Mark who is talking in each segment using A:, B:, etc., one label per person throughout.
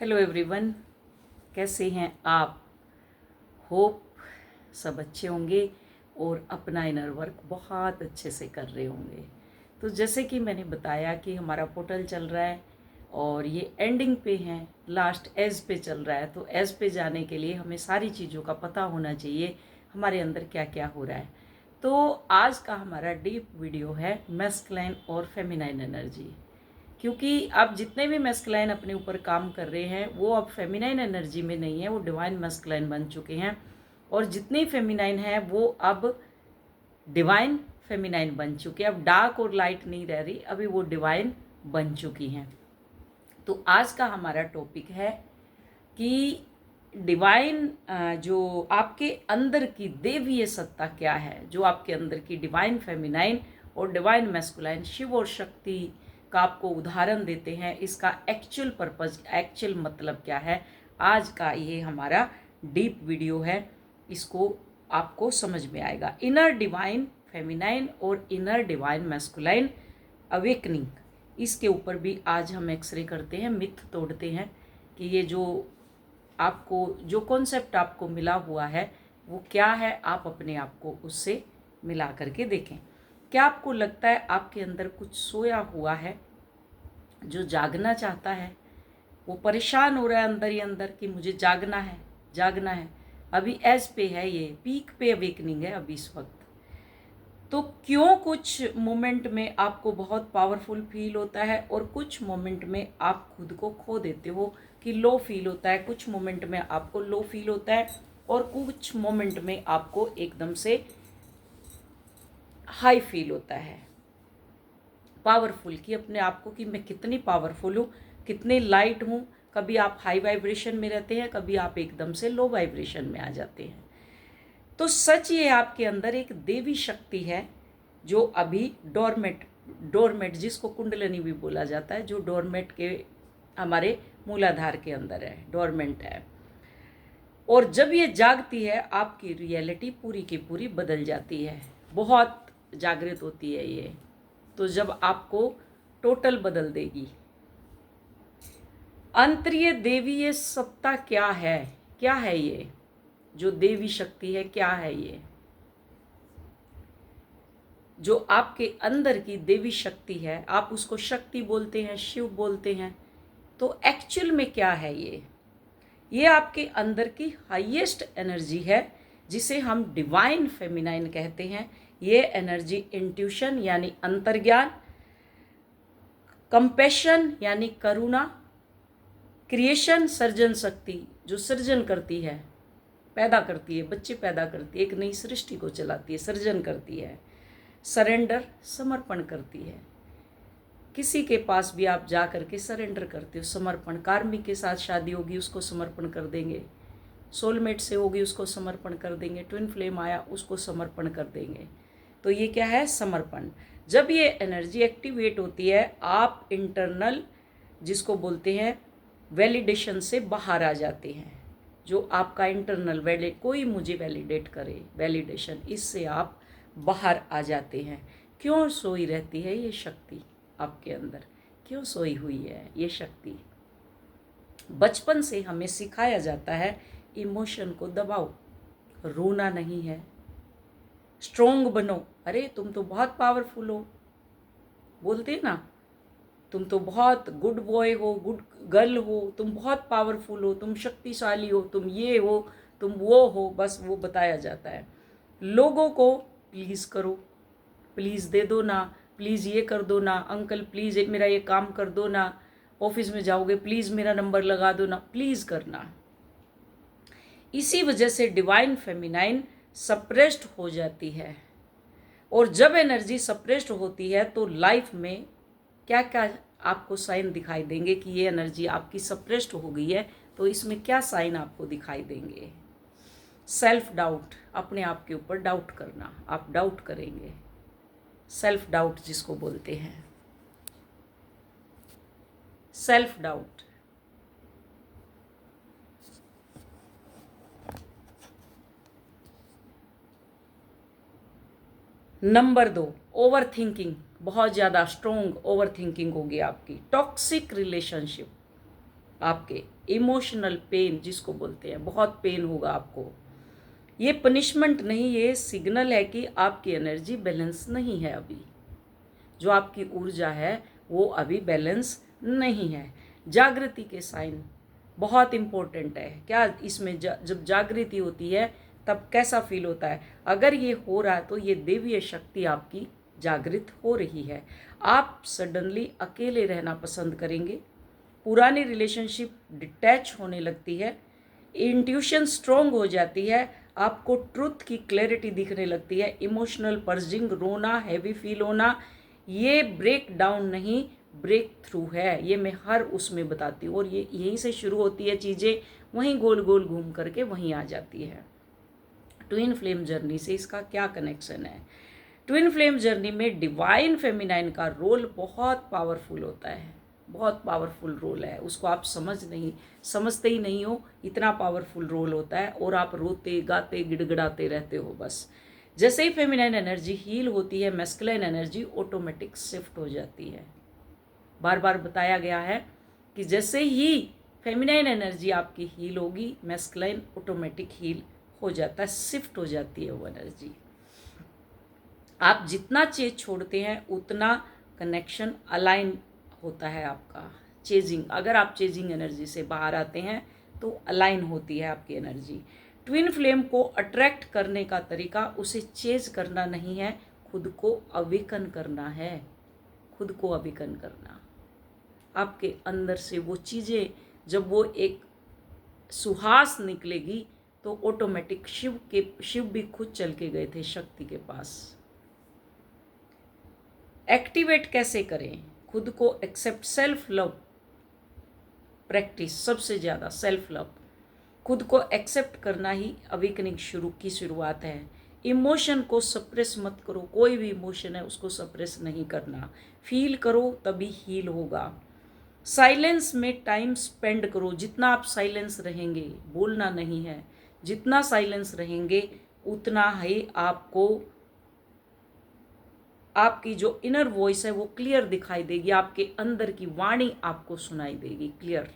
A: Hello everyone, कैसे हैं आप? होप सब अच्छे होंगे और अपना इनर वर्क बहुत अच्छे से कर रहे होंगे। तो जैसे कि मैंने बताया कि हमारा पोर्टल चल रहा है और ये एंडिंग पे है, लास्ट एज पे चल रहा है। तो एज पे जाने के लिए हमें सारी चीज़ों का पता होना चाहिए, हमारे अंदर क्या क्या हो रहा है। तो आज का हमारा डीप वीडियो है मैस्कुलाइन और फेमिनाइन एनर्जी। क्योंकि अब जितने भी मैस्कुलाइन अपने ऊपर काम कर रहे हैं वो अब फेमिनाइन एनर्जी में नहीं है, वो डिवाइन मैस्कुलाइन बन चुके हैं। और जितनी फेमिनाइन है वो अब डिवाइन फेमिनाइन बन चुके हैं। अब डार्क और लाइट नहीं रह रही, अभी वो डिवाइन बन चुकी हैं। तो आज का हमारा टॉपिक है कि डिवाइन जो आपके अंदर की देवीय सत्ता क्या है, जो आपके अंदर की डिवाइन फेमिनाइन और डिवाइन मैस्कुलाइन शिव और शक्ति का आपको उदाहरण देते हैं। इसका एक्चुअल पर्पस, एक्चुअल मतलब क्या है, आज का ये हमारा डीप वीडियो है। इसको आपको समझ में आएगा। इनर डिवाइन फेमिनाइन और इनर डिवाइन मैस्कुलाइन अवेकनिंग, इसके ऊपर भी आज हम एक्सरे करते हैं, मिथ तोड़ते हैं कि ये जो कॉन्सेप्ट आपको मिला हुआ है वो क्या है। आप अपने आप को उससे मिला करके देखें। क्या आपको लगता है आपके अंदर कुछ सोया हुआ है जो जागना चाहता है? वो परेशान हो रहा है अंदर ही अंदर कि मुझे जागना है, जागना है। अभी एज पे है, ये पीक पे अवेकनिंग है अभी इस वक्त। तो क्यों कुछ मोमेंट में आपको बहुत पावरफुल फील होता है और कुछ मोमेंट में आप खुद को खो देते हो कि लो फील होता है। कुछ मोमेंट में आपको लो फील होता है और कुछ मोमेंट में आपको एकदम से हाई फील होता है, पावरफुल, कि अपने आप को कि मैं कितनी पावरफुल हूँ, कितने लाइट हूँ। कभी आप हाई वाइब्रेशन में रहते हैं, कभी आप एकदम से लो वाइब्रेशन में आ जाते हैं। तो सच ये आपके अंदर एक देवी शक्ति है जो अभी डोरमेट जिसको कुंडलिनी भी बोला जाता है, जो डोरमेट के हमारे मूलाधार के अंदर है, डोरमेंट है। और जब ये जागती है आपकी रियलिटी पूरी की पूरी बदल जाती है, बहुत जागृत होती है ये। तो जब आपको टोटल बदल देगी। अंतरीय देवीय सत्ता क्या है? क्या है ये जो देवी शक्ति है? क्या है ये जो आपके अंदर की देवी शक्ति है? आप उसको शक्ति बोलते हैं, शिव बोलते हैं, तो एक्चुअल में क्या है ये आपके अंदर की हाईएस्ट एनर्जी है जिसे हम डिवाइन फेमिनाइन कहते हैं। ये एनर्जी इंट्यूशन यानी अंतर्ज्ञान, कंपैशन यानी करुणा, क्रिएशन सर्जन शक्ति जो सृजन करती है, पैदा करती है, बच्चे पैदा करती है, एक नई सृष्टि को चलाती है, सृजन करती है, सरेंडर समर्पण करती है। किसी के पास भी आप जा करके सरेंडर करते हो, समर्पण। कार्मिक के साथ शादी होगी उसको समर्पण कर देंगे, सोलमेट से होगी उसको समर्पण कर देंगे, ट्विन फ्लेम आया उसको समर्पण कर देंगे। तो ये क्या है? समर्पण। जब ये एनर्जी एक्टिवेट होती है आप इंटरनल, जिसको बोलते हैं वैलिडेशन, से बाहर आ जाते हैं। जो आपका इंटरनल कोई मुझे वैलिडेट करे, वैलिडेशन, इससे आप बाहर आ जाते हैं। क्यों सोई रहती है ये शक्ति आपके अंदर? क्यों सोई हुई है ये शक्ति? बचपन से हमें सिखाया जाता है इमोशन को दबाओ, रोना नहीं है, स्ट्रोंग बनो। अरे तुम तो बहुत पावरफुल हो, बोलते ना, तुम तो बहुत गुड बॉय हो, गुड गर्ल हो, तुम बहुत पावरफुल हो, तुम शक्तिशाली हो, तुम ये हो, तुम वो हो। बस वो बताया जाता है। लोगों को प्लीज़ करो, प्लीज़ दे दो ना, प्लीज़ ये कर दो ना, अंकल प्लीज़ मेरा ये काम कर दो ना, ऑफिस में जाओगे प्लीज़ मेरा नंबर लगा दो ना, प्लीज़ करना। इसी वजह से डिवाइन फेमिनाइन सप्रेस्ड हो जाती है। और जब एनर्जी सप्रेस्ड होती है तो लाइफ में क्या क्या आपको साइन दिखाई देंगे कि ये एनर्जी आपकी सप्रेस्ड हो गई है। तो इसमें क्या साइन आपको दिखाई देंगे? सेल्फ डाउट, अपने आप के ऊपर डाउट करना, आप डाउट करेंगे, सेल्फ डाउट जिसको बोलते हैं, self doubt. Number 2, over thinking, बहुत ज़्यादा स्ट्रोंग ओवर थिंकिंग होगी आपकी। टॉक्सिक रिलेशनशिप आपके इमोशनल पेन जिसको बोलते हैं, बहुत पेन होगा आपको। ये पनिशमेंट नहीं, ये सिग्नल है कि आपकी एनर्जी बैलेंस नहीं है अभी, जो आपकी ऊर्जा है वो अभी बैलेंस नहीं है। जागृति के साइन बहुत इम्पोर्टेंट है। क्या इसमें जब जागृति होती है तब कैसा फील होता है? अगर ये हो रहा है तो ये देवीय शक्ति आपकी जागृत हो रही है। आप सडनली अकेले रहना पसंद करेंगे, पुरानी रिलेशनशिप डिटैच होने लगती है, इंट्यूशन स्ट्रोंग हो जाती है, आपको ट्रुथ की क्लैरिटी दिखने लगती है, इमोशनल पर्जिंग, रोना, हैवी फील होना, ये ब्रेक डाउन नहीं ब्रेक थ्रू है। ये मैं हर उसमें बताती हूँ और ये यहीं से शुरू होती है चीज़ें, वहीं गोल गोल घूम करके वहीं आ जाती है। ट्विन फ्लेम जर्नी से इसका क्या कनेक्शन है? ट्विन फ्लेम जर्नी में डिवाइन फेमिनाइन का रोल बहुत पावरफुल होता है, बहुत पावरफुल रोल है। उसको आप समझते ही नहीं हो, इतना पावरफुल रोल होता है और आप रोते गाते गिड़गिड़ाते रहते हो बस। जैसे ही फेमिनाइन एनर्जी हील होती है, मैस्कुलाइन एनर्जी ऑटोमेटिक शिफ्ट हो जाती है। बार बार बताया गया है कि जैसे ही फेमिनाइन एनर्जी आपकी हील होगी, मैस्कुलाइन ऑटोमेटिक हील हो जाता है, शिफ्ट हो जाती है वो एनर्जी। आप जितना चेज छोड़ते हैं उतना कनेक्शन अलाइन होता है आपका। चेजिंग, अगर आप चेजिंग एनर्जी से बाहर आते हैं तो अलाइन होती है आपकी एनर्जी। ट्विन फ्लेम को अट्रैक्ट करने का तरीका उसे चेज करना नहीं है, खुद को अवेकन करना है, खुद को अवेकन करना। आपके अंदर से वो चीज़ें जब वो एक सुहास निकलेगी तो ऑटोमेटिक शिव भी खुद चल के गए थे शक्ति के पास। एक्टिवेट कैसे करें खुद को? एक्सेप्ट, सेल्फ लव प्रैक्टिस, सबसे ज़्यादा सेल्फ लव, खुद को एक्सेप्ट करना ही अवेकनिंग की शुरुआत है। इमोशन को सप्रेस मत करो, कोई भी इमोशन है उसको सप्रेस नहीं करना, फील करो तभी हील होगा। साइलेंस में टाइम स्पेंड करो, जितना आप साइलेंस रहेंगे, बोलना नहीं है, जितना साइलेंस रहेंगे उतना ही आपको आपकी जो इनर वॉइस है वो क्लियर दिखाई देगी, आपके अंदर की वाणी आपको सुनाई देगी clear.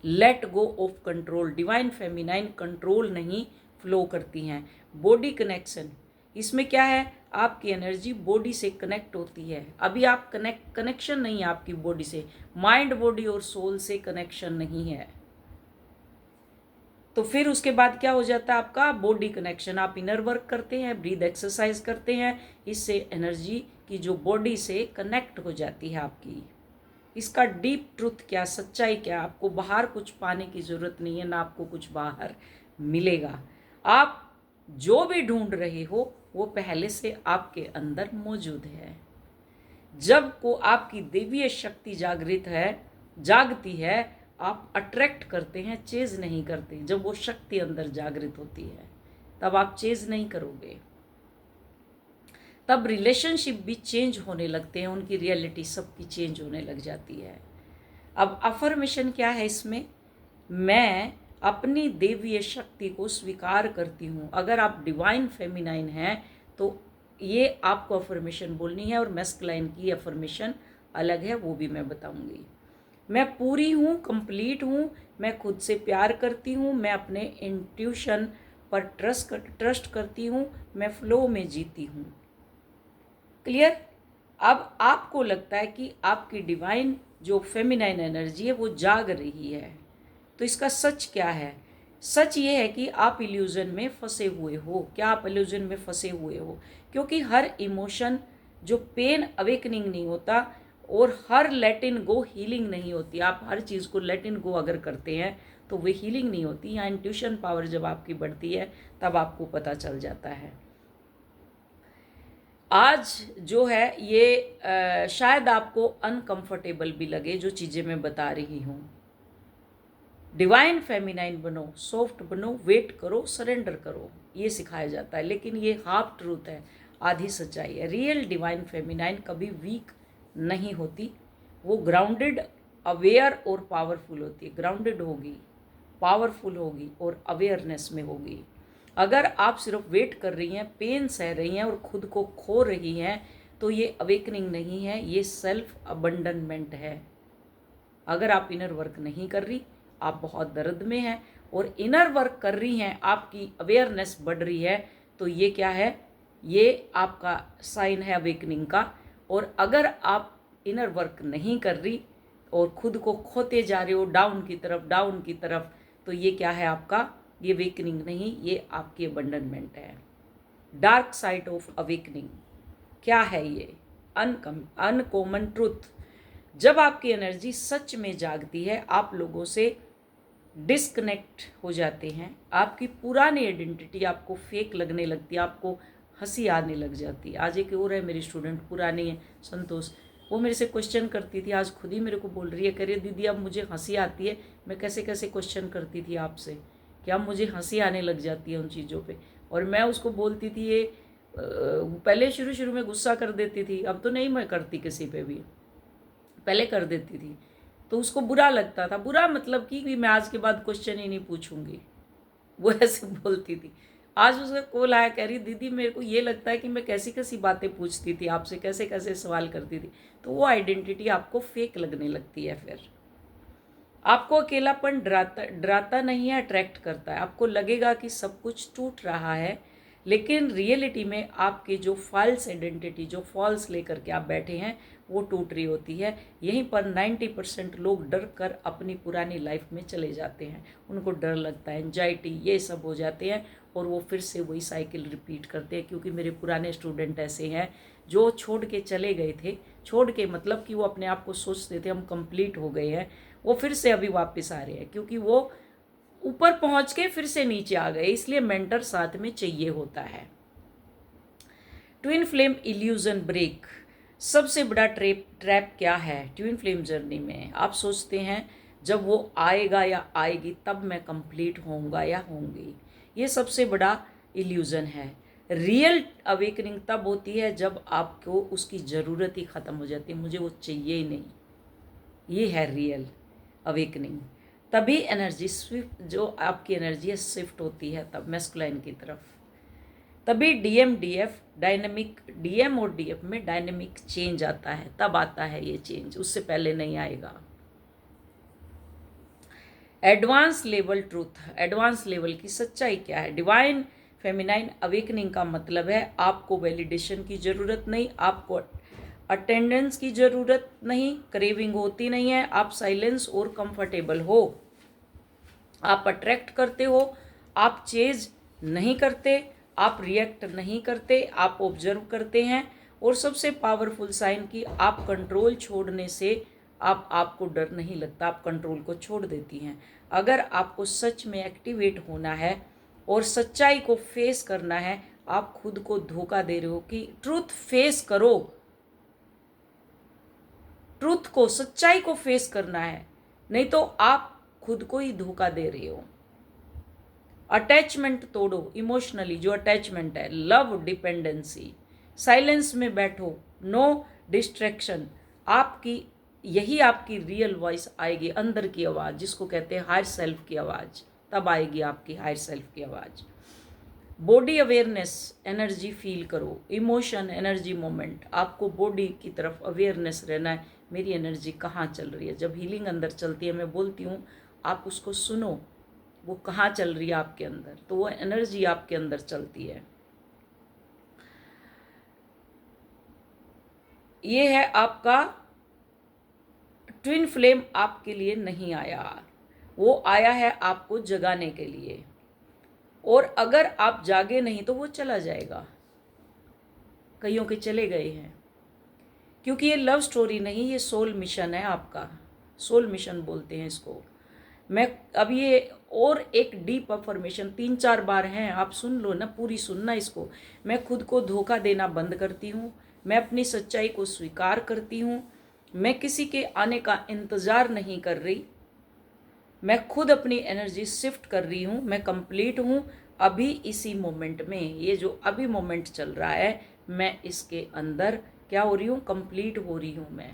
A: Let go of control, divine feminine control नहीं फ्लो करती हैं। बॉडी कनेक्शन, इसमें क्या है, आपकी एनर्जी बॉडी से कनेक्ट होती है। अभी आप कनेक्शन नहीं है आपकी बॉडी से, माइंड बॉडी और सोल से कनेक्शन नहीं है। तो फिर उसके बाद क्या हो जाता है आपका बॉडी कनेक्शन। आप इनर वर्क करते हैं, ब्रीद एक्सरसाइज करते हैं, इससे एनर्जी की जो बॉडी से कनेक्ट हो जाती है आपकी। इसका डीप ट्रुथ क्या, सच्चाई क्या, आपको बाहर कुछ पाने की ज़रूरत नहीं है, ना आपको कुछ बाहर मिलेगा। आप जो भी ढूंढ रहे हो वो पहले से आपके अंदर मौजूद है। जब को आपकी देवीय शक्ति जागती है, आप अट्रैक्ट करते हैं, चेज नहीं करते। जब वो शक्ति अंदर जागृत होती है तब आप चेज नहीं करोगे, तब रिलेशनशिप भी चेंज होने लगते हैं, उनकी रियलिटी सबकी चेंज होने लग जाती है। अब अफर्मेशन क्या है इसमें, मैं अपनी देवीय शक्ति को स्वीकार करती हूँ। अगर आप डिवाइन फेमिनाइन हैं तो ये आपको अफर्मेशन बोलनी है, और मैस्कुलाइन की अफर्मेशन अलग है, वो भी मैं बताऊंगी। मैं पूरी हूँ, कंप्लीट हूँ, मैं खुद से प्यार करती हूँ, मैं अपने इंट्यूशन पर ट्रस्ट करती हूँ, मैं फ्लो में जीती हूँ। क्लियर? अब आपको लगता है कि आपकी डिवाइन जो फेमिनाइन एनर्जी है वो जाग रही है, तो इसका सच क्या है? सच ये है कि आप इल्यूजन में फंसे हुए हो। क्या आप इल्यूजन में फंसे हुए हो? क्योंकि हर इमोशन जो पेन अवेकनिंग नहीं होता, और हर लेट इन गो हीलिंग नहीं होती। आप हर चीज़ को लेट इन गो अगर करते हैं तो वे हीलिंग नहीं होती। यहाँ इंट्यूशन पावर जब आपकी बढ़ती है तब आपको पता चल जाता है। आज जो है ये शायद आपको अनकंफर्टेबल भी लगे जो चीज़ें मैं बता रही हूँ। डिवाइन फेमिनाइन बनो, सॉफ्ट बनो, वेट करो, सरेंडर करो, ये सिखाया जाता है। लेकिन ये हाफ ट्रूथ है, आधी सच्चाई है। रियल डिवाइन फेमिनाइन कभी वीक नहीं होती, वो ग्राउंडेड, अवेयर और पावरफुल होती है। ग्राउंडेड होगी, पावरफुल होगी और अवेयरनेस में होगी। अगर आप सिर्फ वेट कर रही हैं, पेन सह रही हैं और खुद को खो रही हैं, तो ये अवेकनिंग नहीं है, ये सेल्फ अबंडनमेंट है। अगर आप इनर वर्क नहीं कर रही, आप बहुत दर्द में हैं, और इनर वर्क कर रही हैं, आपकी अवेयरनेस बढ़ रही है, तो ये क्या है, ये आपका साइन है अवेकनिंग का। और अगर आप इनर वर्क नहीं कर रही और खुद को खोते जा रहे हो डाउन की तरफ, तो ये क्या है आपका, ये वेकनिंग नहीं, ये आपकी अबंडनमेंट है। डार्क साइड ऑफ अवेकनिंग क्या है, ये अनकॉमन ट्रूथ। जब आपकी एनर्जी सच में जागती है, आप लोगों से डिस्कनेक्ट हो जाते हैं, आपकी पुरानी आइडेंटिटी आपको फेक लगने लगती है, आपको हंसी आने लग जाती है। आज एक और है मेरी स्टूडेंट, पुरानी है, संतोष, वो मेरे से क्वेश्चन करती थी, आज खुद ही मेरे को बोल रही है, कह रही दीदी अब मुझे हंसी आती है, मैं कैसे कैसे क्वेश्चन करती थी आपसे, कि अब मुझे हंसी आने लग जाती है उन चीज़ों पे। और मैं उसको बोलती थी ये पहले शुरू में गुस्सा कर देती थी, अब तो नहीं मैं करती किसी पे भी, पहले कर देती थी, तो उसको बुरा लगता था। बुरा मतलब कि मैं आज के बाद क्वेश्चन ही नहीं पूछूंगी, वो ऐसे बोलती थी। आज उसका कॉल आया, कह रही दीदी मेरे को ये लगता है कि मैं कैसी कैसी बातें पूछती थी आपसे, कैसे कैसे सवाल करती थी। तो वो आइडेंटिटी आपको फेक लगने लगती है। फिर आपको अकेलापन डराता नहीं है, अट्रैक्ट करता है। आपको लगेगा कि सब कुछ टूट रहा है, लेकिन रियलिटी में आपकी जो फॉल्स आइडेंटिटी, जो फॉल्स लेकर के आप बैठे हैं, वो टूट रही होती है। यहीं पर 90% लोग डर कर अपनी पुरानी लाइफ में चले जाते हैं। उनको डर लगता है, एंजाइटी, ये सब हो जाते हैं, और वो फिर से वही साइकिल रिपीट करते हैं। क्योंकि मेरे पुराने स्टूडेंट ऐसे हैं जो छोड़ के चले गए थे, छोड़ के मतलब कि वो अपने आप को सोचते थे हम कंप्लीट हो गए हैं, वो फिर से अभी वापस आ रहे हैं, क्योंकि वो ऊपर पहुंच के फिर से नीचे आ गए, इसलिए मेंटर साथ में चाहिए होता है। ट्विन फ्लेम इल्यूजन ब्रेक, सबसे बड़ा ट्रैप क्या है ट्विन फ्लेम जर्नी में? आप सोचते हैं जब वो आएगा या आएगी तब मैं कंप्लीट होऊंगा या होंगी, ये सबसे बड़ा इल्यूजन है। रियल अवेकनिंग तब होती है जब आपको उसकी ज़रूरत ही ख़त्म हो जाती है, मुझे वो चाहिए ही नहीं, ये है रियल अवेकनिंग। तभी एनर्जी स्विफ्ट, जो आपकी एनर्जी है शिफ्ट होती है तब मैस्कुलाइन की तरफ। तभी डीएम डीएफ डायनेमिक, डीएम और डीएफ में डायनेमिक चेंज आता है, तब आता है ये चेंज, उससे पहले नहीं आएगा। Advance level truth, advance level की सच्चाई क्या है? डिवाइन फेमिनाइन अवेकनिंग का मतलब है आपको वैलिडेशन की ज़रूरत नहीं, आपको अटेंडेंस की ज़रूरत नहीं, क्रेविंग होती नहीं है, आप साइलेंस और कंफर्टेबल हो, आप अट्रैक्ट करते हो, आप चेज नहीं करते, आप रिएक्ट नहीं करते, आप ऑब्जर्व करते हैं। और सबसे पावरफुल साइन कि आप कंट्रोल छोड़ने से आपको डर नहीं लगता, आप कंट्रोल को छोड़ देती हैं। अगर आपको सच में एक्टिवेट होना है और सच्चाई को फेस करना है, आप खुद को धोखा दे रहे हो कि ट्रूथ फेस करो, ट्रूथ को, सच्चाई को फेस करना है, नहीं तो आप खुद को ही धोखा दे रहे हो। अटैचमेंट तोड़ो, इमोशनली जो अटैचमेंट है, लव डिपेंडेंसी, साइलेंस में बैठो, नो डिस्ट्रैक्शन, आपकी यही आपकी रियल वॉइस आएगी, अंदर की आवाज़ जिसको कहते हैं हायर सेल्फ की आवाज़, तब आएगी आपकी हायर सेल्फ की आवाज़। बॉडी अवेयरनेस, एनर्जी फील करो, इमोशन एनर्जी मोमेंट, आपको बॉडी की तरफ अवेयरनेस रहना है, मेरी एनर्जी कहाँ चल रही है। जब हीलिंग अंदर चलती है, मैं बोलती हूँ आप उसको सुनो, वो कहाँ चल रही है आपके अंदर, तो वो एनर्जी आपके अंदर चलती है। ये है आपका ट्विन फ्लेम, आपके लिए नहीं आया, वो आया है आपको जगाने के लिए। और अगर आप जागे नहीं तो वो चला जाएगा, कईयों के चले गए हैं, क्योंकि ये लव स्टोरी नहीं, ये सोल मिशन है आपका, सोल मिशन बोलते हैं इसको। मैं अब ये और एक डीप अफर्मेशन 3-4 बार हैं, आप सुन लो ना, पूरी सुनना इसको। मैं खुद को धोखा देना बंद करती हूँ, मैं अपनी सच्चाई को स्वीकार करती हूँ, मैं किसी के आने का इंतज़ार नहीं कर रही, मैं खुद अपनी एनर्जी शिफ्ट कर रही हूँ, मैं कंप्लीट हूँ अभी इसी मोमेंट में। ये जो अभी मोमेंट चल रहा है, मैं इसके अंदर क्या हो रही हूँ, कंप्लीट हो रही हूँ मैं,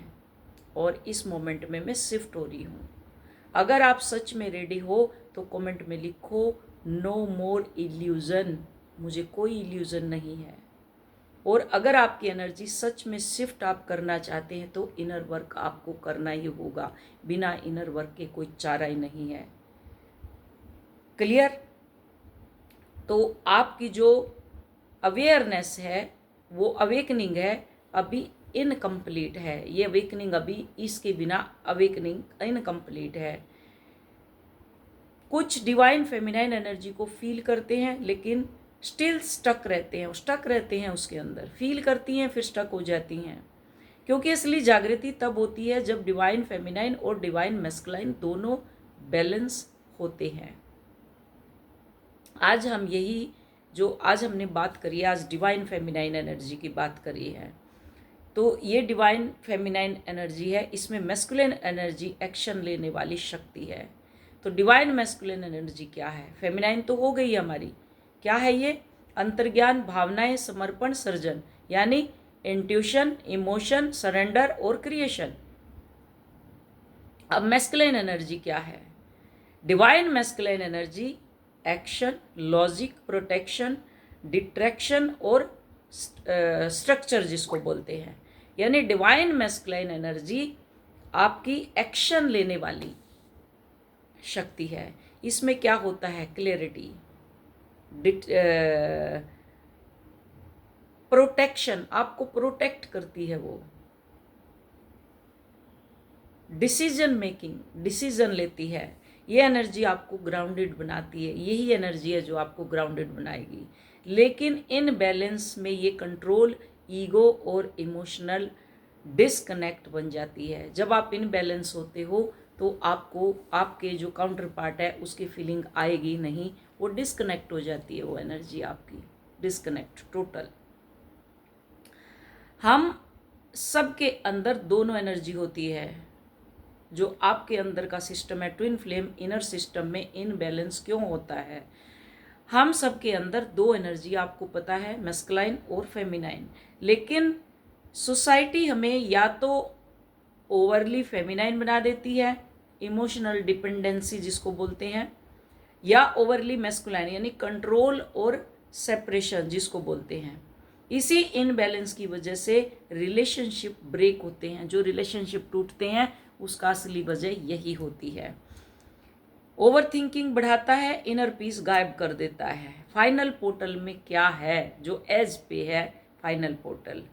A: और इस मोमेंट में मैं शिफ्ट हो रही हूँ। अगर आप सच में रेडी हो तो कमेंट में लिखो नो मोर इल्यूजन, मुझे कोई इल्यूजन नहीं है, और अगर आपकी एनर्जी सच में शिफ्ट आप करना चाहते हैं तो इनर वर्क आपको करना ही होगा, बिना इनर वर्क के कोई चारा ही नहीं है। क्लियर? तो आपकी जो अवेयरनेस है, वो अवेकनिंग है, अभी इनकम्प्लीट है। ये अवेकनिंग अभी, इसके बिना अवेकनिंग इनकम्प्लीट है। कुछ डिवाइन फेमिनाइन एनर्जी को फील करते हैं लेकिन स्टिल स्टक रहते हैं उसके अंदर, फील करती हैं फिर स्टक हो जाती हैं। क्योंकि असली जागृति तब होती है जब डिवाइन फेमिनाइन और डिवाइन मैस्कुलाइन दोनों बैलेंस होते हैं। आज हम यही जो आज हमने बात करी है, आज डिवाइन फेमिनाइन एनर्जी की बात करी है। तो ये डिवाइन फेमिनाइन एनर्जी है, इसमें मैस्कुलिन एनर्जी एक्शन लेने वाली शक्ति है। तो डिवाइन मैस्कुलिन एनर्जी क्या है? फेमिनाइन तो हो गई हमारी, क्या है ये? अंतर्ज्ञान, भावनाएं, समर्पण, सर्जन, यानी इंट्यूशन, इमोशन, सरेंडर और क्रिएशन। अब मैस्कुलिन एनर्जी क्या है? Divine masculine energy action, logic, protection, detraction और स्ट्रक्चर जिसको बोलते हैं। यानी डिवाइन मैस्कुलाइन एनर्जी आपकी एक्शन लेने वाली शक्ति है। इसमें क्या होता है? क्लैरिटी, प्रोटेक्शन, आपको प्रोटेक्ट करती है वो। डिसीजन मेकिंग, डिसीजन लेती है। ये एनर्जी आपको ग्राउंडेड बनाती है, यही एनर्जी है जो आपको ग्राउंडेड बनाएगी। लेकिन इन बैलेंस में ये कंट्रोल, ईगो और इमोशनल डिस्कनेक्ट बन जाती है। जब आप इन बैलेंस होते हो तो आपको आपके जो काउंटर पार्ट है उसकी फीलिंग आएगी नहीं, वो डिस्कनेक्ट हो जाती है, वो एनर्जी आपकी डिस्कनेक्ट टोटल। हम सबके अंदर दोनों एनर्जी होती है। जो आपके अंदर का सिस्टम है ट्विन फ्लेम इनर सिस्टम में इनबैलेंस क्यों होता है? हम सबके अंदर दो एनर्जी, आपको पता है, मैस्कुलाइन और फेमिनाइन। लेकिन सोसाइटी हमें या तो ओवरली फेमिनाइन बना देती है, इमोशनल डिपेंडेंसी जिसको बोलते हैं, या ओवरली मैस्कुलाइन यानी कंट्रोल और सेपरेशन जिसको बोलते हैं। इसी इनबैलेंस की वजह से रिलेशनशिप ब्रेक होते हैं। जो रिलेशनशिप टूटते हैं उसका असली वजह यही होती है। ओवर थिंकिंग बढ़ाता है, इनर पीस गायब कर देता है। फाइनल पोर्टल में क्या है जो एज पे है? फाइनल पोर्टल,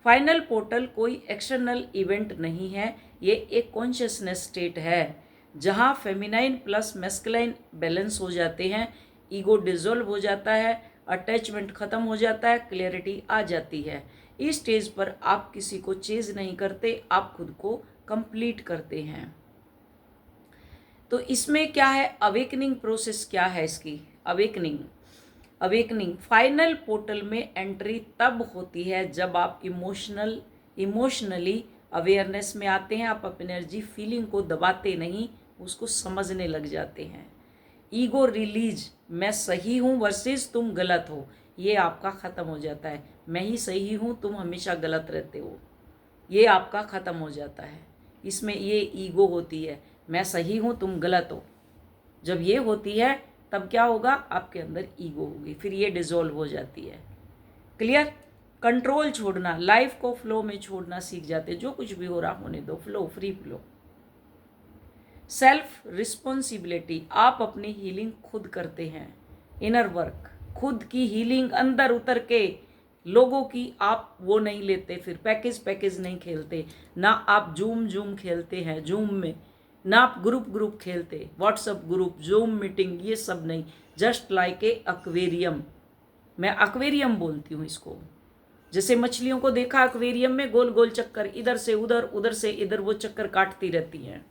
A: फाइनल पोर्टल कोई एक्सटर्नल इवेंट नहीं है, ये एक कॉन्शियसनेस स्टेट है जहाँ फेमिनाइन प्लस मैस्कुलाइन बैलेंस हो जाते हैं, ईगो डिसॉल्व हो जाता है, अटैचमेंट खत्म हो जाता है, क्लैरिटी आ जाती है। इस स्टेज पर आप किसी को चेज नहीं करते, आप खुद को कंप्लीट करते हैं। तो इसमें क्या है? अवेकनिंग प्रोसेस क्या है इसकी? अवेकनिंग फाइनल पोर्टल में एंट्री तब होती है जब आप इमोशनली अवेयरनेस में आते हैं। आप अपनी एनर्जी फीलिंग को दबाते नहीं, उसको समझने लग जाते हैं। ईगो रिलीज, मैं सही हूँ वर्सेस तुम गलत हो, ये आपका ख़त्म हो जाता है। मैं ही सही हूँ, तुम हमेशा गलत रहते हो, ये आपका ख़त्म हो जाता है। इसमें ये ईगो होती है, मैं सही हूँ तुम गलत हो। जब ये होती है तब क्या होगा? आपके अंदर ईगो होगी, फिर ये डिसॉल्व हो जाती है। क्लियर? कंट्रोल छोड़ना, लाइफ को फ्लो में छोड़ना सीख जाते। जो कुछ भी हो रहा होने दो, flow, free flow. Self responsibility, आप अपनी हीलिंग खुद करते हैं। इनर वर्क, खुद की हीलिंग अंदर उतर के, लोगों की आप वो नहीं लेते, फिर पैकेज नहीं खेलते ना। आप जूम खेलते हैं, जूम में ना आप ग्रुप खेलते, व्हाट्सएप ग्रुप, जूम मीटिंग, ये सब नहीं। जस्ट लाइक ए एक्वेरियम, मैं एक्वेरियम बोलती हूँ इसको। जैसे मछलियों को देखा एक्वेरियम में गोल गोल चक्कर, इधर से उधर, उधर से इधर, वो चक्कर काटती रहती हैं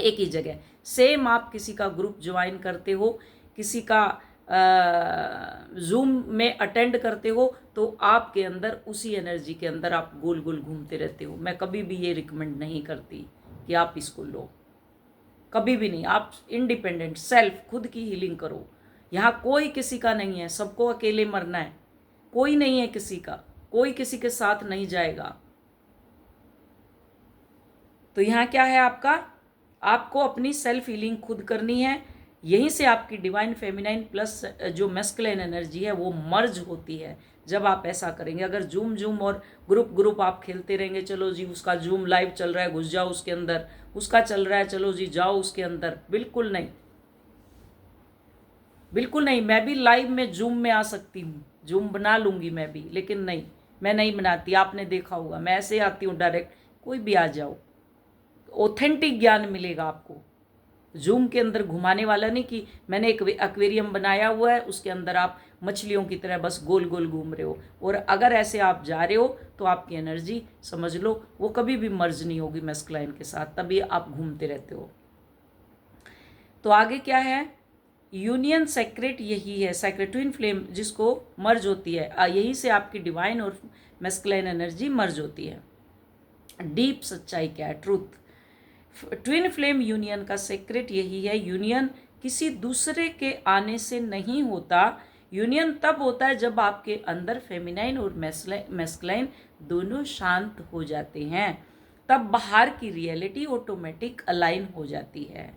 A: एक ही जगह। सेम आप किसी का ग्रुप ज्वाइन करते हो, किसी का जूम में अटेंड करते हो, तो आपके अंदर उसी एनर्जी के अंदर आप गोल गोल घूमते रहते हो। मैं कभी भी ये रिकमेंड नहीं करती कि आप इसको लो, कभी भी नहीं। आप इंडिपेंडेंट सेल्फ खुद की हीलिंग करो। यहाँ कोई किसी का नहीं है, सबको अकेले मरना है, कोई नहीं है किसी का, कोई किसी के साथ नहीं जाएगा। तो यहाँ क्या है आपका? आपको अपनी सेल्फ हीलिंग खुद करनी है। यहीं से आपकी डिवाइन फेमिनाइन प्लस जो मैस्कुलिन एनर्जी है वो मर्ज होती है जब आप ऐसा करेंगे। अगर जूम जूम और ग्रुप ग्रुप आप खेलते रहेंगे, चलो जी उसका जूम लाइव चल रहा है घुस जाओ उसके अंदर, उसका चल रहा है चलो जी जाओ उसके अंदर, बिल्कुल नहीं, बिल्कुल नहीं। मैं भी लाइव में जूम में आ सकती हूँ, जूम बना लूँगी मैं भी, लेकिन नहीं, मैं नहीं बनाती। आपने देखा होगा मैं ऐसे आती हूँ डायरेक्ट, कोई भी आ जाओ, ऑथेंटिक ज्ञान मिलेगा आपको। जूम के अंदर घुमाने वाला नहीं कि मैंने एक एक्वेरियम बनाया हुआ है उसके अंदर आप मछलियों की तरह बस गोल गोल घूम रहे हो, और अगर ऐसे आप जा रहे हो तो आपकी एनर्जी समझ लो वो कभी भी मर्ज नहीं होगी मैस्कुलाइन के साथ, तभी आप घूमते रहते हो। तो आगे क्या है, यूनियन सेक्रेट, यही है सेक्रेट ट्विन फ्लेम जिसको मर्ज होती है, यहीं से आपकी डिवाइन और मैस्कुलाइन एनर्जी मर्ज होती है। डीप सच्चाई क्या है, ट्रूथ। ट्विन फ्लेम यूनियन का सीक्रेट यही है, यूनियन किसी दूसरे के आने से नहीं होता। यूनियन तब होता है जब आपके अंदर फेमिनाइन और मैस्कुलाइन दोनों शांत हो जाते हैं, तब बाहर की रियलिटी ऑटोमेटिक अलाइन हो जाती है।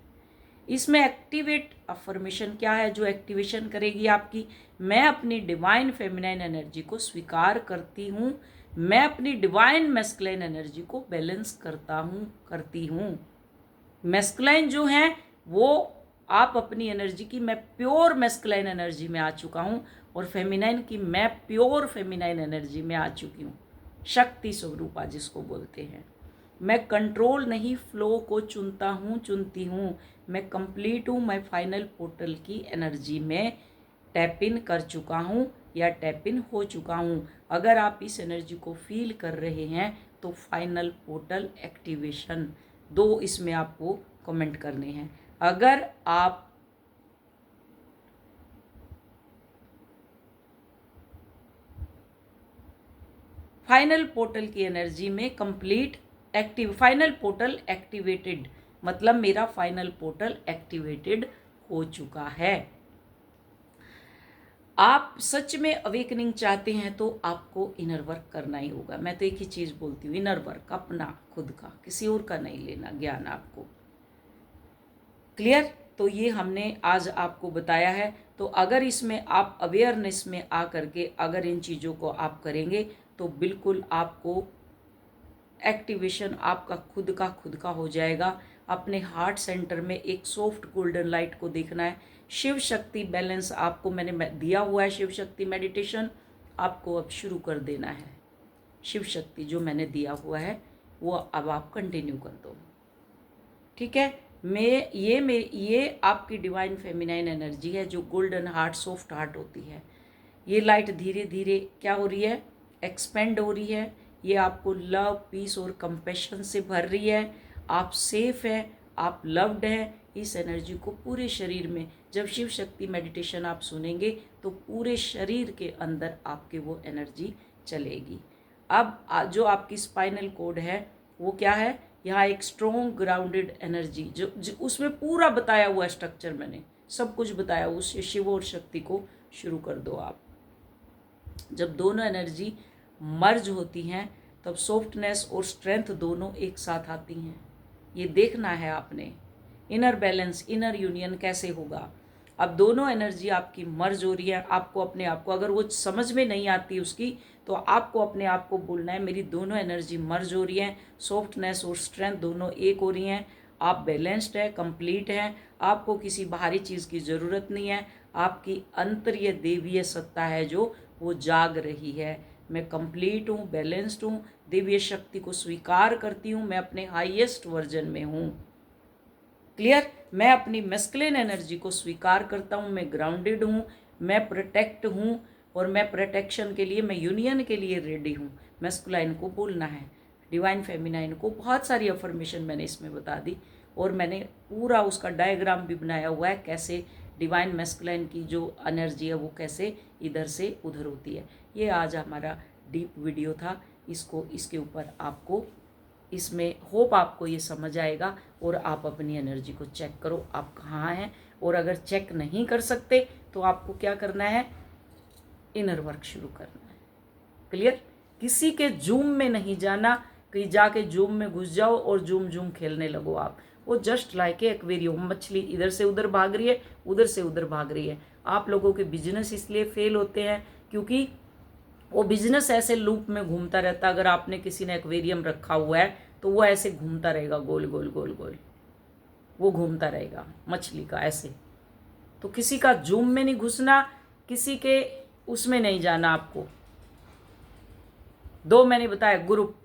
A: इसमें एक्टिवेट अफर्मेशन क्या है जो एक्टिवेशन करेगी आपकी, मैं अपनी डिवाइन फेमिनाइन एनर्जी को स्वीकार करती हूँ, मैं अपनी डिवाइन मैस्कुलाइन एनर्जी को बैलेंस करती हूँ। मैस्कुलाइन जो है वो आप अपनी एनर्जी की मैं प्योर मैस्कुलाइन एनर्जी में आ चुका हूँ, और फेमिनाइन की मैं प्योर फेमिनाइन एनर्जी में आ चुकी हूँ, शक्ति स्वरूपा जिसको बोलते हैं। मैं कंट्रोल नहीं फ्लो को चुनती हूँ, मैं कंप्लीट हूँ, मैं फाइनल पोर्टल की एनर्जी में टैप इन कर चुका हूँ या टैप इन हो चुका हूँ। अगर आप इस एनर्जी को फील कर रहे हैं तो फाइनल पोर्टल एक्टिवेशन, 2 इसमें आपको कमेंट करने हैं। अगर आप फाइनल पोर्टल की एनर्जी में कंप्लीट फाइनल पोर्टल एक्टिवेटेड, मतलब मेरा फाइनल पोर्टल एक्टिवेटेड हो चुका है। आप सच में अवेकनिंग चाहते हैं तो आपको इनर वर्क करना ही होगा। मैं तो एक ही चीज़ बोलती हूँ, इनर वर्क अपना खुद का, किसी और का नहीं लेना ज्ञान आपको। क्लियर? तो ये हमने आज आपको बताया है। तो अगर इसमें आप अवेयरनेस में आ करके अगर इन चीज़ों को आप करेंगे तो बिल्कुल आपको एक्टिवेशन आपका खुद का हो जाएगा। अपने हार्ट सेंटर में एक सॉफ्ट गोल्डन लाइट को देखना है। शिव शक्ति बैलेंस आपको मैंने दिया हुआ है, शिव शक्ति मेडिटेशन आपको अब शुरू कर देना है। शिव शक्ति जो मैंने दिया हुआ है वो अब आप कंटिन्यू कर दो, ठीक है। ये आपकी डिवाइन फेमिनाइन एनर्जी है जो गोल्डन हार्ट सॉफ्ट हार्ट होती है। ये लाइट धीरे धीरे क्या हो रही है, एक्सपेंड हो रही है। ये आपको लव पीस और कंपैशन से भर रही है। आप सेफ है, आप लव्ड हैं। इस एनर्जी को पूरे शरीर में, जब शिव शक्ति मेडिटेशन आप सुनेंगे तो पूरे शरीर के अंदर आपके वो एनर्जी चलेगी। अब जो आपकी स्पाइनल कोड है वो क्या है, यहाँ एक स्ट्रॉन्ग ग्राउंडेड एनर्जी जो उसमें पूरा बताया हुआ स्ट्रक्चर, मैंने सब कुछ बताया। उस शिव और शक्ति को शुरू कर दो आप। जब दोनों एनर्जी मर्ज होती हैं तब सॉफ्टनेस और स्ट्रेंथ दोनों एक साथ आती हैं। ये देखना है आपने, इनर बैलेंस, इनर यूनियन कैसे होगा। अब दोनों एनर्जी आपकी मर्ज हो रही है। आपको अपने आप को, अगर वो समझ में नहीं आती उसकी, तो आपको अपने आप को बोलना है मेरी दोनों एनर्जी मर्ज हो रही हैं, सॉफ्टनेस और स्ट्रेंथ दोनों एक हो रही हैं। आप बैलेंस्ड है, कंप्लीट हैं, आपको किसी बाहरी चीज़ की ज़रूरत नहीं है। आपकी अंतर्य देवीय सत्ता है जो वो जाग रही है। मैं कंप्लीट हूँ, बैलेंस्ड हूँ, देवीय शक्ति को स्वीकार करती हूँ, मैं अपने हाईएस्ट वर्जन में हूँ। क्लियर? मैं अपनी मैस्कुलिन एनर्जी को स्वीकार करता हूँ, मैं ग्राउंडेड हूँ, मैं प्रोटेक्ट हूँ, और मैं प्रोटेक्शन के लिए, मैं यूनियन के लिए रेडी हूँ। मैस्कुलाइन को बोलना है, डिवाइन फेमिनाइन को। बहुत सारी अफर्मेशन मैंने इसमें बता दी, और मैंने पूरा उसका डायग्राम भी बनाया हुआ है, कैसे डिवाइन मैस्कुलाइन की जो एनर्जी है वो कैसे इधर से उधर होती है। ये आज हमारा डीप वीडियो था। इसके ऊपर आपको, इसमें होप आपको ये समझ आएगा, और आप अपनी एनर्जी को चेक करो आप कहाँ हैं। और अगर चेक नहीं कर सकते तो आपको क्या करना है, इनर वर्क शुरू करना है। क्लियर? किसी के जूम में नहीं जाना, कहीं जाके जूम में घुस जाओ और जूम खेलने लगो आप। वो जस्ट लाइक ए एक्वेरियम, मछली इधर से उधर भाग रही है, उधर से उधर भाग रही है। आप लोगों के बिजनेस इसलिए फेल होते हैं क्योंकि वो बिजनेस ऐसे लूप में घूमता रहता है। अगर आपने किसी ने एक्वेरियम रखा हुआ है तो वो ऐसे घूमता रहेगा, गोल गोल गोल गोल, वो घूमता रहेगा मछली का ऐसे। तो किसी का जूम में नहीं घुसना, किसी के उसमें नहीं जाना आपको। दो मैंने बताया, ग्रुप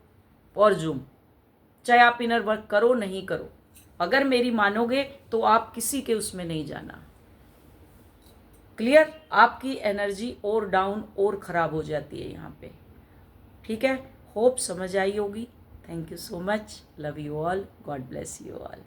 A: और जूम। चाहे आप इनर वर्क करो नहीं करो, अगर मेरी मानोगे तो आप किसी के उसमें नहीं जाना। क्लियर? आपकी एनर्जी और डाउन और खराब हो जाती है यहाँ पे। ठीक है, होप समझ आई होगी। Thank you so much, love you all, God bless you all.